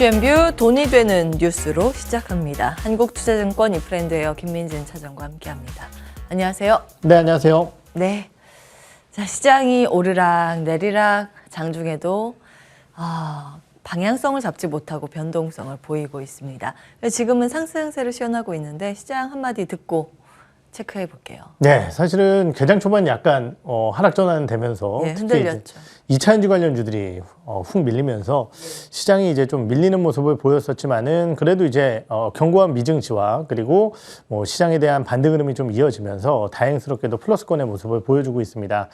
이슈앤뷰 돈이 되는 뉴스로 시작합니다. 한국투자증권 이프랜드웨어 김민진 차장과 함께합니다. 안녕하세요. 네, 안녕하세요. 네, 자 시장이 오르락 내리락 장중에도 방향성을 잡지 못하고 변동성을 보이고 있습니다. 지금은 상승세를 시현하고 있는데 시장 한마디 듣고 체크해 볼게요. 네, 사실은 개장 초반 약간 하락 전환 되면서 흔들렸죠. 2차 전지 관련주들이 훅 밀리면서 시장이 이제 좀 밀리는 모습을 보였었지만은 그래도 이제 견고한 미증시와 그리고 뭐 시장에 대한 반등 흐름이 좀 이어지면서 다행스럽게도 플러스권의 모습을 보여주고 있습니다.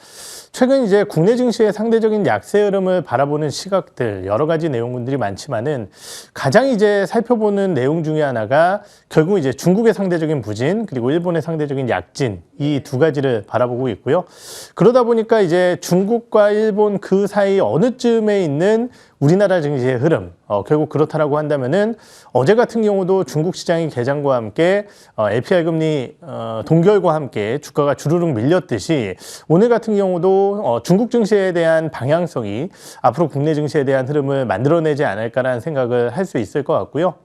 최근 이제 국내 증시의 상대적인 약세 흐름을 바라보는 시각들 여러 가지 내용들이 많지만은 가장 이제 살펴보는 내용 중에 하나가 결국 이제 중국의 상대적인 부진 그리고 일본의 상대적인 약진 이 두 가지를 바라보고 있고요. 그러다 보니까 이제 중국과 일본 그 사이 어느 쯤에 있는 우리나라 증시의 흐름 결국 그렇다라고 한다면은 어제 같은 경우도 중국 시장이 개장과 함께 LPR 금리 동결과 함께 주가가 주르륵 밀렸듯이 오늘 같은 경우도 중국 증시에 대한 방향성이 앞으로 국내 증시에 대한 흐름을 만들어내지 않을까라는 생각을 할 수 있을 것 같고요.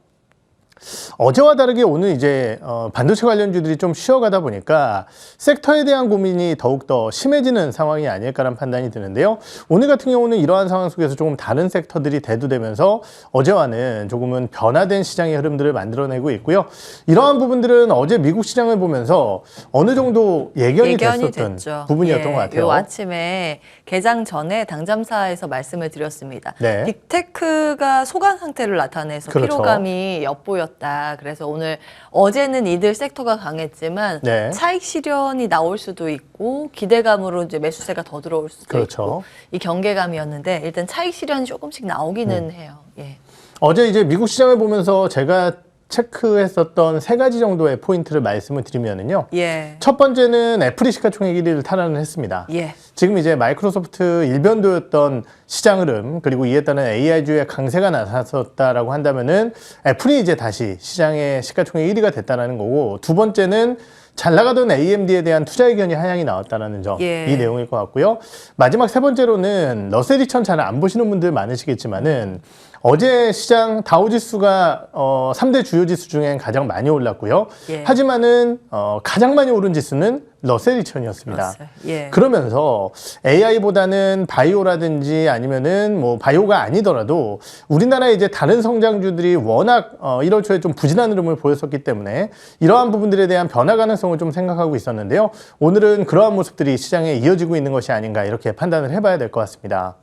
어제와 다르게 오늘 이제 반도체 관련주들이 좀 쉬어가다 보니까 섹터에 대한 고민이 더욱더 심해지는 상황이 아닐까라는 판단이 드는데요. 오늘 같은 경우는 이러한 상황 속에서 조금 다른 섹터들이 대두되면서 어제와는 조금은 변화된 시장의 흐름들을 만들어내고 있고요. 이러한 부분들은 어제 미국 시장을 보면서 어느 정도 예견이 됐었던 부분이었던 것 같아요. 요 아침에 개장 전에 당잠사에서 말씀을 드렸습니다. 네. 빅테크가 소강 상태를 나타내서 그렇죠. 피로감이 엿보였다. 그래서 오늘 어제는 이들 섹터가 강했지만 네. 차익 실현이 나올 수도 있고 기대감으로 이제 매수세가 더 들어올 수도 그렇죠. 있고 이 경계감이었는데 일단 차익 실현이 조금씩 나오기는 해요. 예. 어제 이제 미국 시장을 보면서 제가 체크했었던 세 가지 정도의 포인트를 말씀을 드리면은요. 예. 첫 번째는 애플이 시가총액 1위를 탈환을 했습니다. 예. 지금 이제 마이크로소프트 일변도였던 시장 흐름 그리고 이에 따른 AI주의 강세가 나섰다라고 한다면은 애플이 이제 다시 시장의 시가총액 1위가 됐다라는 거고 두 번째는 잘 나가던 AMD에 대한 투자 의견이 하향이 나왔다는 점, 예. 이 내용일 것 같고요. 마지막 세 번째로는 러셀 2000 잘 안 보시는 분들 많으시겠지만은 어제 시장 다우지수가 3대 주요 지수 중엔 가장 많이 올랐고요. 예. 하지만은 가장 많이 오른 지수는 러셀 2000이었습니다. 예. 그러면서 AI보다는 바이오라든지 아니면은 뭐 바이오가 아니더라도 우리나라의 이제 다른 성장주들이 워낙 1월 초에 좀 부진한 흐름을 보였었기 때문에 이러한 부분들에 대한 변화 가능성을 좀 생각하고 있었는데요. 오늘은 그러한 모습들이 시장에 이어지고 있는 것이 아닌가 이렇게 판단을 해봐야 될 것 같습니다.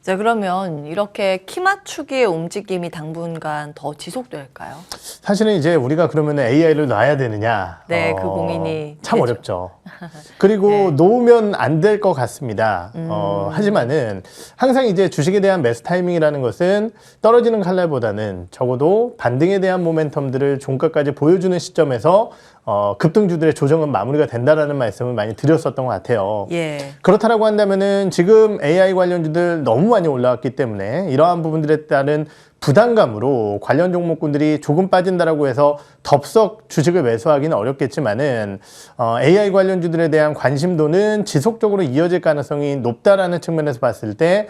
자, 그러면 이렇게 키 맞추기의 움직임이 당분간 더 지속될까요? 사실은 이제 우리가 그러면 AI를 놔야 되느냐. 네, 그 고민이 참 되죠. 어렵죠. 그리고 네. 놓으면 안 될 것 같습니다. 하지만은 항상 이제 주식에 대한 매수 타이밍이라는 것은 떨어지는 칼날보다는 적어도 반등에 대한 모멘텀들을 종가까지 보여주는 시점에서 급등주들의 조정은 마무리가 된다라는 말씀을 많이 드렸었던 것 같아요. 예. 그렇다라고 한다면은 지금 AI 관련주들 너무 많이 올라왔기 때문에 이러한 부분들에 따른 부담감으로 관련 종목군들이 조금 빠진다라고 해서 덥석 주식을 매수하기는 어렵겠지만은 AI 관련주들에 대한 관심도는 지속적으로 이어질 가능성이 높다라는 측면에서 봤을 때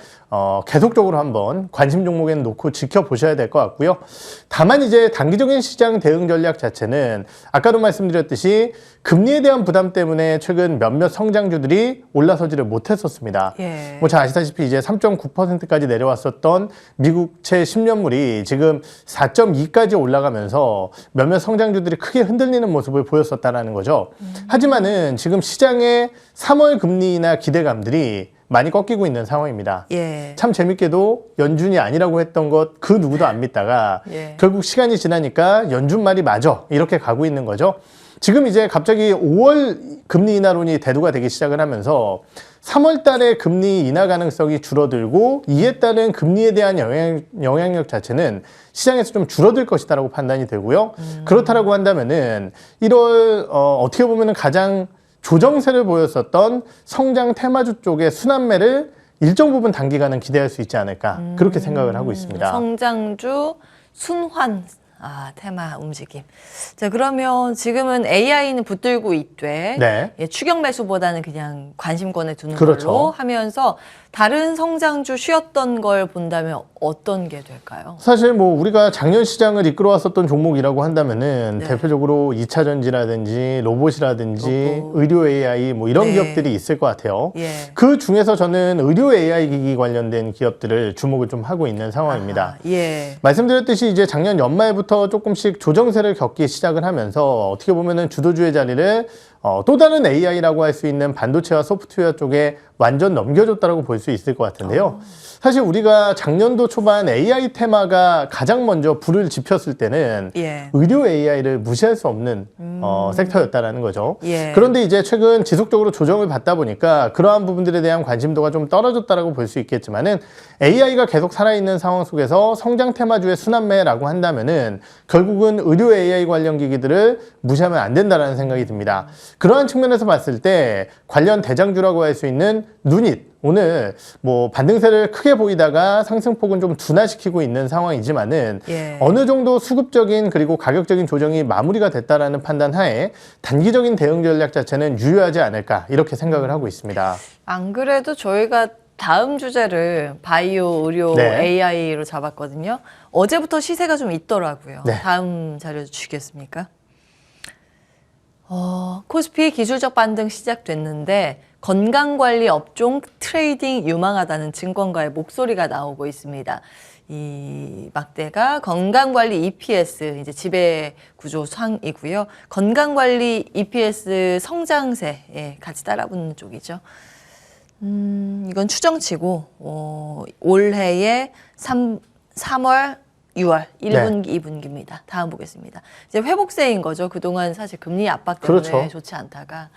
계속적으로 한번 관심 종목에는 놓고 지켜보셔야 될 것 같고요. 다만 이제 단기적인 시장 대응 전략 자체는 아까도 말씀드렸듯이 금리에 대한 부담 때문에 최근 몇몇 성장주들이 올라서지를 못했었습니다. 예. 뭐 잘 아시다시피 이제 3.9%까지 내려왔었던 미국채 10년물이 지금 4.2까지 올라가면서 몇몇 성장주들이 크게 흔들리는 모습을 보였었다는 거죠. 하지만은 지금 시장의 3월 금리나 기대감들이 많이 꺾이고 있는 상황입니다. 예. 참 재밌게도 연준이 아니라고 했던 것 그 누구도 안 믿다가 예. 결국 시간이 지나니까 연준 말이 맞아 이렇게 가고 있는 거죠. 지금 이제 갑자기 5월 금리 인하론이 대두가 되기 시작을 하면서 3월 달에 금리 인하 가능성이 줄어들고 이에 따른 금리에 대한 영향력 자체는 시장에서 좀 줄어들 것이다라고 판단이 되고요. 그렇다라고 한다면은 1월 어떻게 보면은 가장 조정세를 보였었던 성장 테마주 쪽의 순환매를 일정 부분 단기간은 기대할 수 있지 않을까 그렇게 생각을 하고 있습니다. 성장주 순환 테마 움직임. 자, 그러면 지금은 AI는 붙들고 있되 네. 예, 추격 매수보다는 그냥 관심권에 두는 그렇죠. 걸로 하면서 다른 성장주 쉬었던 걸 본다면 어떤 게 될까요? 사실 뭐 우리가 작년 시장을 이끌어왔었던 종목이라고 한다면은 네. 대표적으로 2차 전지라든지 로봇이라든지 로봇. 의료 AI 뭐 이런 네. 기업들이 있을 것 같아요. 예. 그 중에서 저는 의료 AI 기기 관련된 기업들을 주목을 좀 하고 있는 상황입니다. 예. 말씀드렸듯이 이제 작년 연말부터 조금씩 조정세를 겪기 시작을 하면서 어떻게 보면은 주도주의 자리를 또 다른 AI라고 할 수 있는 반도체와 소프트웨어 쪽에 완전 넘겨줬다라고 볼 수 있을 것 같은데요. 사실 우리가 작년도 초반 AI 테마가 가장 먼저 불을 지폈을 때는 예. 의료 AI를 무시할 수 없는 섹터였다라는 거죠. 예. 그런데 이제 최근 지속적으로 조정을 받다 보니까 그러한 부분들에 대한 관심도가 좀 떨어졌다라고 볼 수 있겠지만은 AI가 계속 살아있는 상황 속에서 성장 테마주의 순환매라고 한다면은 결국은 의료 AI 관련 기기들을 무시하면 안 된다라는 생각이 듭니다. 그러한 측면에서 봤을 때 관련 대장주라고 할 수 있는 누닛, 오늘 뭐 반등세를 크게 보이다가 상승폭은 좀 둔화시키고 있는 상황이지만은 예. 어느 정도 수급적인 그리고 가격적인 조정이 마무리가 됐다라는 판단 하에 단기적인 대응 전략 자체는 유효하지 않을까 이렇게 생각을 하고 있습니다. 안 그래도 저희가 다음 주제를 바이오, 의료, 네. AI로 잡았거든요. 어제부터 시세가 좀 있더라고요. 네. 다음 자료 주시겠습니까? 코스피 기술적 반등 시작됐는데 건강관리 업종 트레이딩 유망하다는 증권가의 목소리가 나오고 있습니다. 이 막대가 건강관리 EPS 이제 지배 구조 상이고요. 건강관리 EPS 성장세 같이 따라붙는 쪽이죠. 이건 추정치고 올해의 3월 6월 1분기, 2분기입니다. 다음 보겠습니다. 이제 회복세인 거죠. 그동안 사실 금리 압박 때문에 그렇죠. 좋지 않다가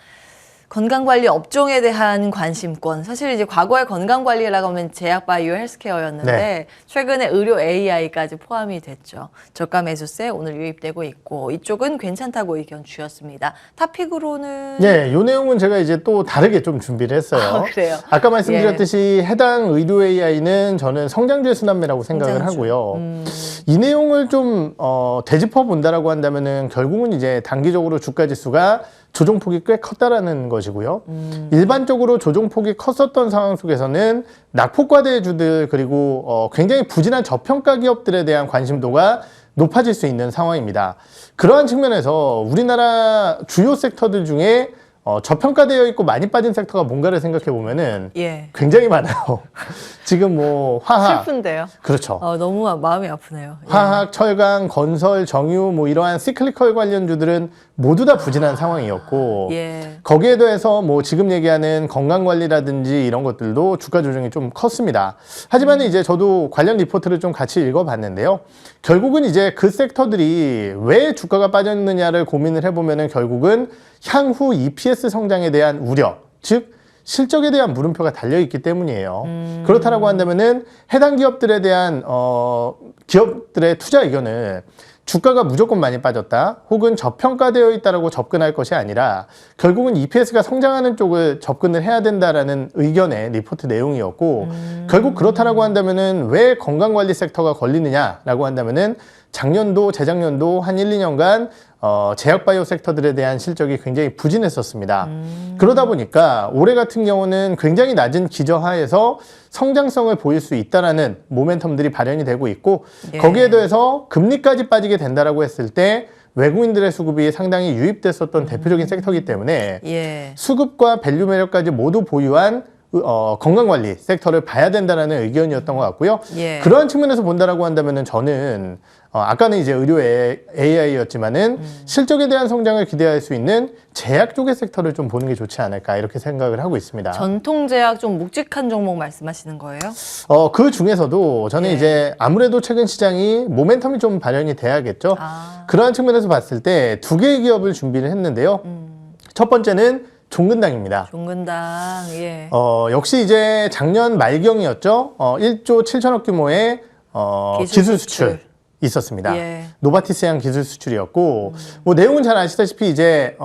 건강관리 업종에 대한 관심권. 사실 이제 과거에 건강관리라고 하면 제약, 바이오, 헬스케어였는데 네. 최근에 의료 AI까지 포함이 됐죠. 저가 매수세 오늘 유입되고 있고 이쪽은 괜찮다고 의견 주셨습니다. 탑픽으로는 네, 요 내용은 제가 이제 또 다르게 좀 준비를 했어요. 그래요? 아까 말씀드렸듯이 해당 의료 AI는 저는 성장주의 순환매라고 생각을 성장주. 하고요. 이 내용을 좀 되짚어 본다라고 한다면은 결국은 이제 단기적으로 주가 지수가 조정폭이 꽤 컸다라는 것이고요. 일반적으로 조정폭이 컸었던 상황 속에서는 낙폭과대주들 그리고 굉장히 부진한 저평가 기업들에 대한 관심도가 높아질 수 있는 상황입니다. 그러한 측면에서 우리나라 주요 섹터들 중에 저평가되어 있고 많이 빠진 섹터가 뭔가를 생각해 보면은 예. 굉장히 많아요. 지금 뭐 화학, 슬픈데요. 그렇죠. 너무 마음이 아프네요. 예. 화학, 철강, 건설, 정유 뭐 이러한 시클리컬 관련주들은 모두 다 부진한 상황이었고 예. 거기에 더해서 뭐 지금 얘기하는 건강관리라든지 이런 것들도 주가 조정이 좀 컸습니다. 하지만 이제 저도 관련 리포트를 좀 같이 읽어봤는데요. 결국은 이제 그 섹터들이 왜 주가가 빠졌느냐를 고민을 해보면은 결국은 향후 EPS 성장에 대한 우려, 즉 실적에 대한 물음표가 달려있기 때문이에요. 그렇다라고 한다면은 해당 기업들에 대한 기업들의 투자 의견을 주가가 무조건 많이 빠졌다 혹은 저평가되어 있다라고 접근할 것이 아니라 결국은 EPS가 성장하는 쪽을 접근을 해야 된다라는 의견의 리포트 내용이었고 결국 그렇다라고 한다면은 왜 건강관리 섹터가 걸리느냐라고 한다면은 작년도 재작년도 한 1, 2년간 제약바이오 섹터들에 대한 실적이 굉장히 부진했었습니다. 그러다 보니까 올해 같은 경우는 굉장히 낮은 기저하에서 성장성을 보일 수 있다라는 모멘텀들이 발현이 되고 있고 예. 거기에 더해서 금리까지 빠지게 된다라고 했을 때 외국인들의 수급이 상당히 유입됐었던 대표적인 섹터이기 때문에 예. 수급과 밸류 매력까지 모두 보유한 건강관리 섹터를 봐야 된다는 의견이었던 것 같고요. 예. 그러한 측면에서 본다라고 한다면은 저는 아까는 이제 의료 AI였지만은 실적에 대한 성장을 기대할 수 있는 제약 쪽의 섹터를 좀 보는 게 좋지 않을까 이렇게 생각을 하고 있습니다. 전통제약 좀 묵직한 종목 말씀하시는 거예요? 그 중에서도 저는 예. 이제 아무래도 최근 시장이 모멘텀이 좀 발현이 돼야겠죠. 그러한 측면에서 봤을 때 두 개의 기업을 준비를 했는데요. 첫 번째는 종근당입니다. 종근당, 예. 역시 이제 작년 말경이었죠. 1조 7천억 규모의 기술 수출 있었습니다. 예. 노바티스양 기술 수출이었고 뭐 내용은 잘 아시다시피 이제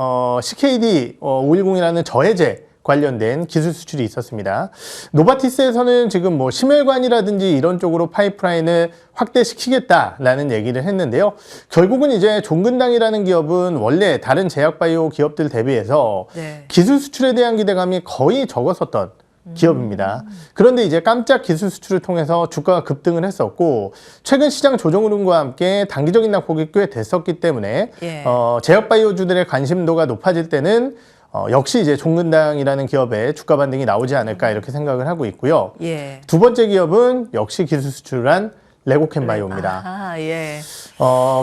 CKD 510이라는 저해제 관련된 기술 수출이 있었습니다. 노바티스에서는 지금 뭐 심혈관이라든지 이런 쪽으로 파이프라인을 확대시키겠다라는 얘기를 했는데요. 결국은 이제 종근당이라는 기업은 원래 다른 제약바이오 기업들 대비해서 네. 기술 수출에 대한 기대감이 거의 적었었던 기업입니다. 그런데 이제 깜짝 기술 수출을 통해서 주가가 급등을 했었고 최근 시장 조정 흐름과 함께 단기적인 낙폭이 꽤 됐었기 때문에 예. 제약바이오주들의 관심도가 높아질 때는 역시 이제 종근당이라는 기업의 주가 반등이 나오지 않을까 이렇게 생각을 하고 있고요. 예. 두 번째 기업은 역시 기술 수출을 한 레고캔바이오입니다. 아, 예.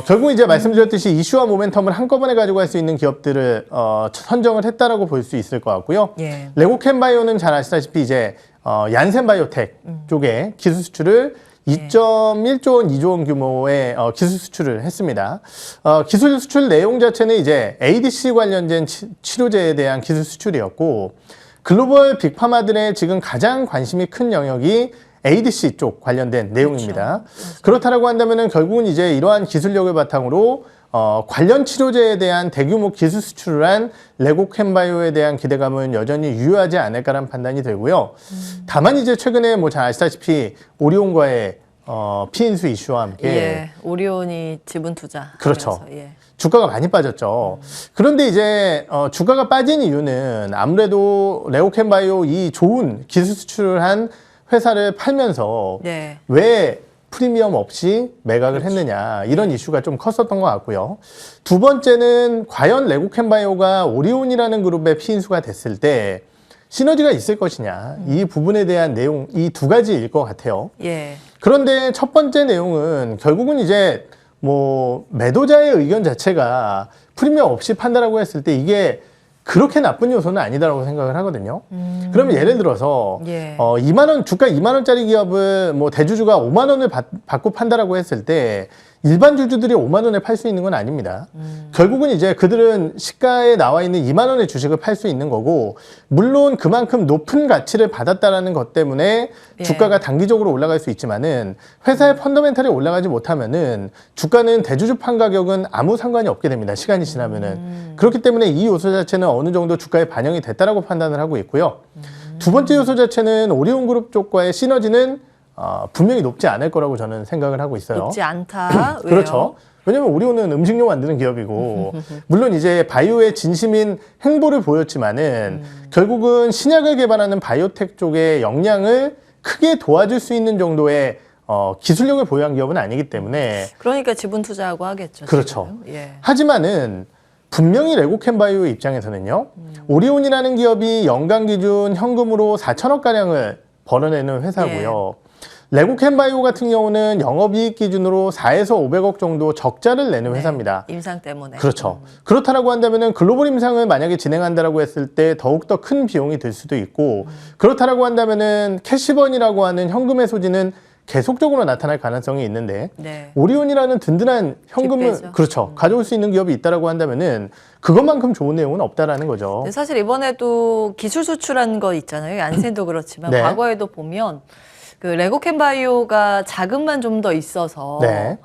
결국 이제 말씀드렸듯이 이슈와 모멘텀을 한꺼번에 가지고 갈 수 있는 기업들을 선정을 했다라고 볼 수 있을 것 같고요. 예. 레고캔바이오는 잘 아시다시피 이제 얀센바이오텍 쪽에 기술 수출을 2.1조 원, 2조 원 규모의 기술 수출을 했습니다. 기술 수출 내용 자체는 이제 ADC 관련된 치료제에 대한 기술 수출이었고 글로벌 빅파마들의 지금 가장 관심이 큰 영역이 ADC 쪽 관련된 내용입니다. 그렇다라고 한다면은 결국은 이제 이러한 기술력을 바탕으로 관련 치료제에 대한 대규모 기술 수출을 한 레고캔바이오에 대한 기대감은 여전히 유효하지 않을까라는 판단이 들고요. 다만 이제 최근에 뭐 잘 아시다시피 오리온과의 피인수 이슈와 함께 예. 오리온이 지분 투자. 그렇죠. 예. 주가가 많이 빠졌죠. 그런데 이제 주가가 빠진 이유는 아무래도 레고캔바이오 이 좋은 기술 수출을 한 회사를 팔면서 네. 왜 프리미엄 없이 매각을 했느냐 이런 이슈가 좀 컸었던 것 같고요. 두 번째는 과연 레고캔바이오가 오리온이라는 그룹의 피인수가 됐을 때 시너지가 있을 것이냐 이 부분에 대한 내용 이 두 가지일 것 같아요. 예. 그런데 첫 번째 내용은 결국은 이제 뭐 매도자의 의견 자체가 프리미엄 없이 판다라고 했을 때 이게 그렇게 나쁜 요소는 아니다라고 생각을 하거든요. 그러면 예를 들어서 예. 2만 원 주가 2만 원짜리 기업을 뭐 대주주가 5만 원을 받고 판다라고 했을 때 일반 주주들이 5만 원에 팔 수 있는 건 아닙니다. 결국은 이제 그들은 시가에 나와 있는 2만 원의 주식을 팔 수 있는 거고 물론 그만큼 높은 가치를 받았다라는 것 때문에 예. 주가가 단기적으로 올라갈 수 있지만은 회사의 펀더멘탈이 올라가지 못하면은 주가는 대주주 판 가격은 아무 상관이 없게 됩니다. 시간이 지나면은. 그렇기 때문에 이 요소 자체는 어느 정도 주가에 반영이 됐다라고 판단을 하고 있고요. 두 번째 요소 자체는 오리온 그룹 쪽과의 시너지는 분명히 높지 않을 거라고 저는 생각을 하고 있어요. 높지 않다. 왜요? 그렇죠. 왜냐면 오리온은 음식료 만드는 기업이고 물론 이제 바이오의 진심인 행보를 보였지만은 결국은 신약을 개발하는 바이오텍 쪽의 역량을 크게 도와줄 수 있는 정도의 기술력을 보유한 기업은 아니기 때문에 그러니까 지분 투자하고 하겠죠. 그렇죠. 지금. 예. 하지만은 분명히 레고캔바이오 입장에서는요. 오리온이라는 기업이 연간 기준 현금으로 4천억 가량을 벌어내는 회사고요. 레고캔바이오 같은 경우는 영업이익 기준으로 4에서 500억 정도 적자를 내는 회사입니다. 임상 때문에. 그렇죠. 그렇다라고 한다면은 글로벌 임상을 만약에 진행한다라고 했을 때 더욱더 큰 비용이 들 수도 있고 그렇다라고 한다면은 캐시번이라고 하는 현금의 소지는 계속적으로 나타날 가능성이 있는데 네. 오리온이라는 든든한 현금을 뒷배죠. 그렇죠. 가져올 수 있는 기업이 있다라고 한다면은 그것만큼 좋은 내용은 없다라는 거죠. 근데 사실 이번에도 기술 수출한 거 있잖아요. 얀센도 그렇지만 네. 과거에도 보면 그 레고캔바이오가 자금만 좀 더 있어서 네.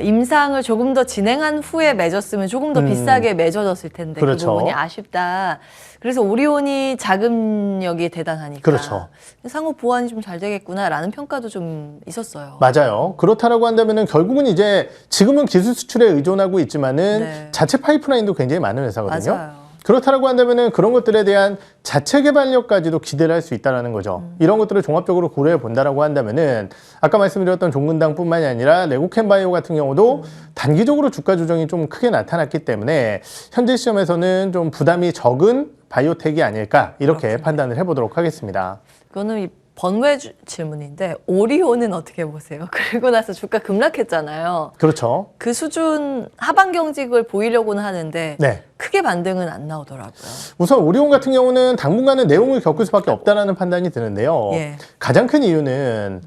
임상을 조금 더 진행한 후에 맺었으면 조금 더 비싸게 맺어졌을 텐데 그렇죠. 그 부분이 아쉽다. 그래서 오리온이 자금력이 대단하니까 그렇죠. 상호 보완이 좀 잘 되겠구나라는 평가도 좀 있었어요. 맞아요. 그렇다라고 한다면은 결국은 이제 지금은 기술 수출에 의존하고 있지만은 네. 자체 파이프라인도 굉장히 많은 회사거든요. 맞아요. 그렇다라고 한다면은 그런 것들에 대한 자체 개발력까지도 기대를 할 수 있다라는 거죠. 이런 것들을 종합적으로 고려해 본다라고 한다면은 아까 말씀드렸던 종근당뿐만이 아니라 레고캔바이오 같은 경우도 단기적으로 주가 조정이 좀 크게 나타났기 때문에 현재 시점에서는 좀 부담이 적은 바이오텍이 아닐까 이렇게 판단을 해보도록 하겠습니다. 그거는 이 번외 질문인데 오리온은 어떻게 보세요? 그리고 나서 주가 급락했잖아요. 그렇죠. 그 수준 하반 경직을 보이려고는 하는데 네. 크게 반등은 안 나오더라고요. 우선 오리온 같은 경우는 당분간은 내용을 겪을 수밖에 없다라는 판단이 드는데요. 예. 가장 큰 이유는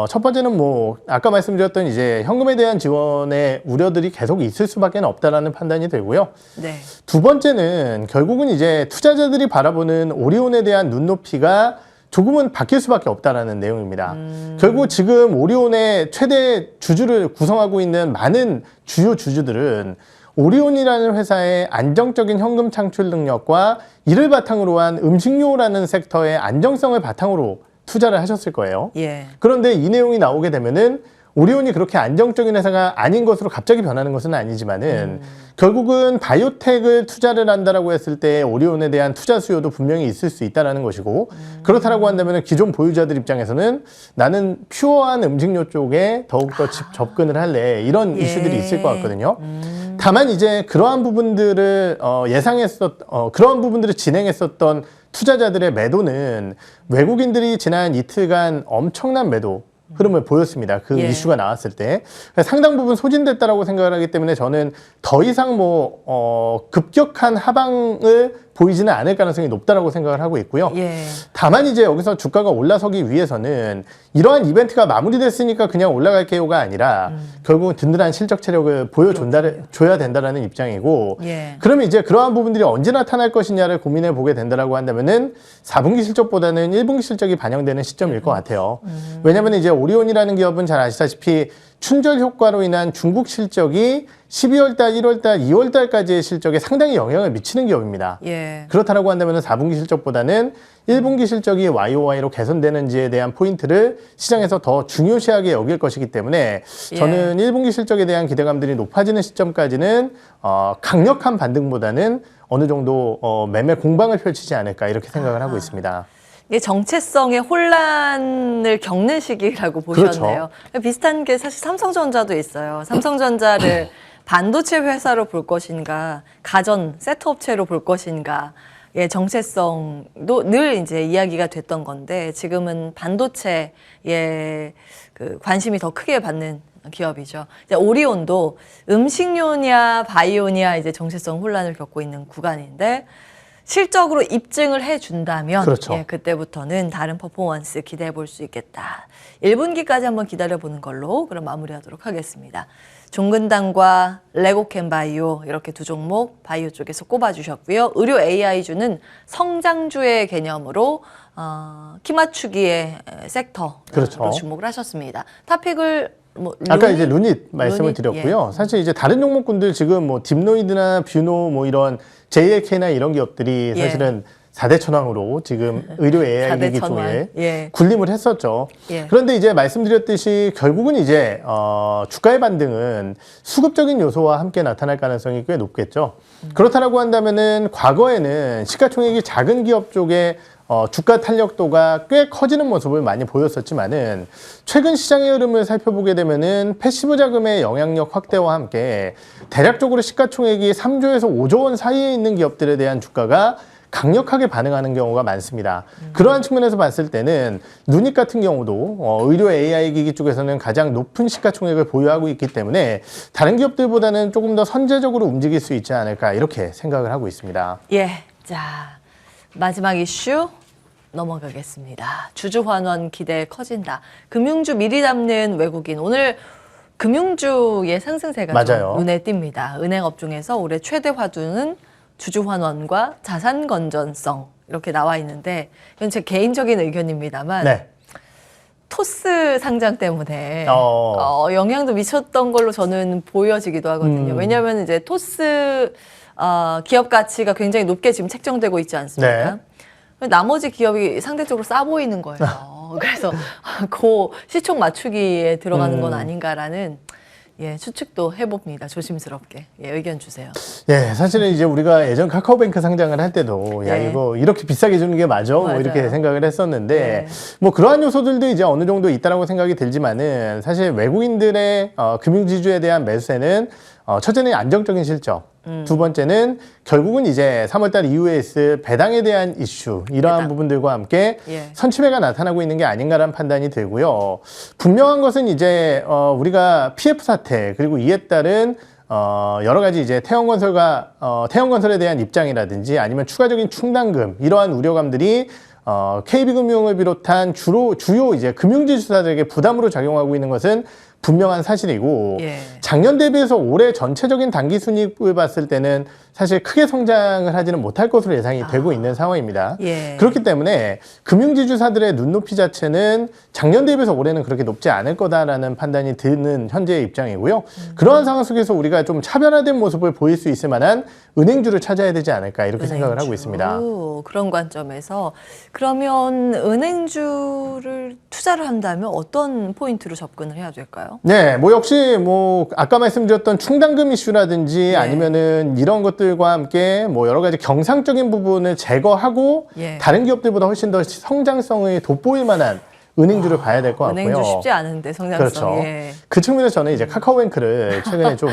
첫 번째는 뭐 아까 말씀드렸던 이제 현금에 대한 지원의 우려들이 계속 있을 수밖에 없다라는 판단이 들고요. 네. 두 번째는 결국은 이제 투자자들이 바라보는 오리온에 대한 눈높이가 조금은 바뀔 수밖에 없다라는 내용입니다. 결국 지금 오리온의 최대 주주를 구성하고 있는 많은 주요 주주들은 오리온이라는 회사의 안정적인 현금 창출 능력과 이를 바탕으로 한 음식료라는 섹터의 안정성을 바탕으로 투자를 하셨을 거예요. 예. 그런데 이 내용이 나오게 되면은 오리온이 그렇게 안정적인 회사가 아닌 것으로 갑자기 변하는 것은 아니지만은 결국은 바이오텍을 투자를 한다라고 했을 때 오리온에 대한 투자 수요도 분명히 있을 수 있다라는 것이고 그렇다라고 한다면은 기존 보유자들 입장에서는 나는 퓨어한 음식료 쪽에 더욱더 접근을 할래 이런 예. 이슈들이 있을 것 같거든요. 다만 이제 그러한 부분들을 그러한 부분들을 진행했었던 투자자들의 매도는 외국인들이 지난 이틀간 엄청난 매도 흐름을 보였습니다. 그 예. 이슈가 나왔을 때 상당 부분 소진됐다라고 생각을 하기 때문에 저는 더 이상 급격한 하방을 보이지는 않을 가능성이 높다라고 생각을 하고 있고요. 예. 다만 이제 여기서 주가가 올라서기 위해서는 이러한 이벤트가 마무리됐으니까 그냥 올라갈게요가 아니라 결국은 든든한 실적 체력을 줘야 된다라는 입장이고 예. 그러면 이제 그러한 부분들이 언제 나타날 것이냐를 고민해 보게 된다라고 한다면은 4분기 실적보다는 1분기 실적이 반영되는 시점일 것 같아요. 왜냐하면 이제 오리온이라는 기업은 잘 아시다시피 춘절 효과로 인한 중국 실적이 12월 달, 1월 달, 2월 달까지의 실적에 상당히 영향을 미치는 기업입니다. 예. 그렇다라고 한다면 4분기 실적보다는 1분기 실적이 YOY로 개선되는지에 대한 포인트를 시장에서 더 중요시하게 여길 것이기 때문에 저는 1분기 실적에 대한 기대감들이 높아지는 시점까지는 강력한 반등보다는 어느 정도 매매 공방을 펼치지 않을까 이렇게 생각을 하고 있습니다. 이게 정체성의 혼란을 겪는 시기라고 보셨네요. 그렇죠. 비슷한 게 사실 삼성전자도 있어요. 삼성전자를 반도체 회사로 볼 것인가, 가전 세트 업체로 볼 것인가, 예, 정체성도 늘 이제 이야기가 됐던 건데 지금은 반도체에 그 관심이 더 크게 받는 기업이죠. 이제 오리온도 음식료냐 바이오냐 이제 정체성 혼란을 겪고 있는 구간인데 실적으로 입증을 해준다면 그렇죠. 예, 그때부터는 다른 퍼포먼스 기대해 볼 수 있겠다. 1분기까지 한번 기다려보는 걸로 그럼 마무리하도록 하겠습니다. 종근당과 레고캠바이오 이렇게 두 종목 바이오 쪽에서 꼽아주셨고요. 의료 AI주는 성장주의 개념으로 키 맞추기의 섹터로 그렇죠. 주목을 하셨습니다. 탑픽을 아까 이제 루닛 말씀을 루닛? 드렸고요. 사실 이제 다른 종목군들 지금 딥노이드나 뷰노 이런 JLK나 이런 기업들이 사실은 4대 천왕으로 지금 의료 AI 기기 쪽에 군림을 했었죠. 그런데 이제 말씀드렸듯이 결국은 이제 주가의 반등은 수급적인 요소와 함께 나타날 가능성이 꽤 높겠죠. 그렇다라고 한다면은 과거에는 시가총액이 작은 기업 쪽에 주가 탄력도가 꽤 커지는 모습을 많이 보였었지만은 최근 시장의 흐름을 살펴보게 되면은 패시브 자금의 영향력 확대와 함께 대략적으로 시가총액이 3조에서 5조 원 사이에 있는 기업들에 대한 주가가 강력하게 반응하는 경우가 많습니다. 그러한 측면에서 봤을 때는 누닛 같은 경우도 의료 AI 기기 쪽에서는 가장 높은 시가총액을 보유하고 있기 때문에 다른 기업들보다는 조금 더 선제적으로 움직일 수 있지 않을까 이렇게 생각을 하고 있습니다. 예, 자 마지막 이슈 넘어가겠습니다. 주주환원 기대 커진다. 금융주 미리 담는 외국인. 오늘 금융주의 상승세가 좀 눈에 띕니다. 은행업 중에서 올해 최대 화두는 주주환원과 자산 건전성 이렇게 나와 있는데 이건 제 개인적인 의견입니다만 토스 상장 때문에 영향도 미쳤던 걸로 저는 보여지기도 하거든요. 왜냐하면 이제 토스 기업 가치가 굉장히 높게 지금 책정되고 있지 않습니까? 나머지 기업이 상대적으로 싸 보이는 거예요. 그래서 그 시총 맞추기에 들어가는 건 아닌가라는 추측도 해봅니다. 조심스럽게. 의견 주세요. 사실은 이제 우리가 예전 카카오뱅크 상장을 할 때도 야 이거 이렇게 비싸게 주는 게 맞아? 뭐 이렇게 생각을 했었는데 뭐 그러한 요소들도 이제 어느 정도 있다라고 생각이 들지만은 사실 외국인들의 금융지주에 대한 매수세는 첫째는 안정적인 실적, 두 번째는 결국은 이제 3월달 이후에 있을 배당에 대한 이슈 이러한 부분들과 함께 선취매가 나타나고 있는 게 아닌가라는 판단이 들고요. 분명한 것은 이제 우리가 PF 사태 그리고 이에 따른 여러 가지 이제 태형건설에 대한 입장이라든지 아니면 추가적인 충당금 이러한 우려감들이 KB금융을 비롯한 주요 이제 금융지주사들에게 부담으로 작용하고 있는 것은 분명한 사실이고 예. 작년 대비해서 올해 전체적인 단기 순이익을 봤을 때는 사실 크게 성장을 하지는 못할 것으로 예상이 되고 있는 상황입니다. 예. 그렇기 때문에 금융지주사들의 눈높이 자체는 작년 대비해서 올해는 그렇게 높지 않을 거다라는 판단이 드는 현재의 입장이고요. 그러한 상황 속에서 우리가 좀 차별화된 모습을 보일 수 있을 만한 은행주를 찾아야 되지 않을까 이렇게 생각을 하고 있습니다. 그런 관점에서 그러면 은행주를 투자를 한다면 어떤 포인트로 접근을 해야 될까요? 네, 뭐 역시 뭐 아까 말씀드렸던 충당금 이슈라든지 아니면은 이런 것들과 함께 뭐 여러 가지 경상적인 부분을 제거하고 예. 다른 기업들보다 훨씬 더 성장성이 돋보일 만한 은행주를 봐야 될 것 같고요. 은행주 쉽지 않은데 성장성. 그렇죠. 예. 그 측면에서 저는 이제 카카오뱅크를 최근에 좀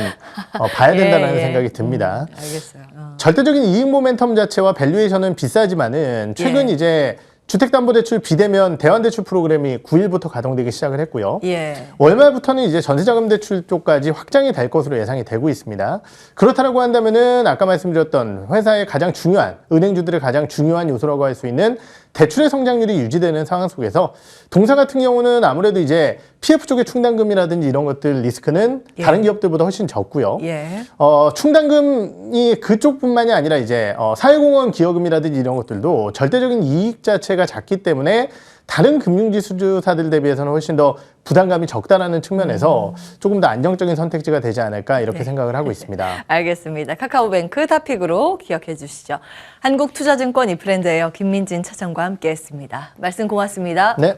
봐야 된다는 생각이 듭니다. 알겠어요. 절대적인 이익 모멘텀 자체와 밸류에이션은 비싸지만은 최근 예. 이제 주택담보대출 비대면 대환대출 프로그램이 9일부터 가동되기 시작을 했고요. 예. 월말부터는 이제 전세자금대출 쪽까지 확장이 될 것으로 예상이 되고 있습니다. 그렇다고 한다면은 아까 말씀드렸던 회사의 가장 중요한 은행주들의 가장 중요한 요소라고 할 수 있는 대출의 성장률이 유지되는 상황 속에서 동사 같은 경우는 아무래도 이제 PF 쪽의 충당금이라든지 이런 것들 리스크는 예. 다른 기업들보다 훨씬 적고요. 예. 충당금이 그쪽뿐만이 아니라 이제 사회공헌 기여금이라든지 이런 것들도 절대적인 이익 자체가 작기 때문에 다른 금융지수사들 대비해서는 훨씬 더 부담감이 적다라는 측면에서 조금 더 안정적인 선택지가 되지 않을까 이렇게 생각을 하고 있습니다. 알겠습니다. 카카오뱅크 탑픽으로 기억해 주시죠. 한국투자증권 이프랜드예요. 김민진 차장과 함께했습니다. 말씀 고맙습니다. 네.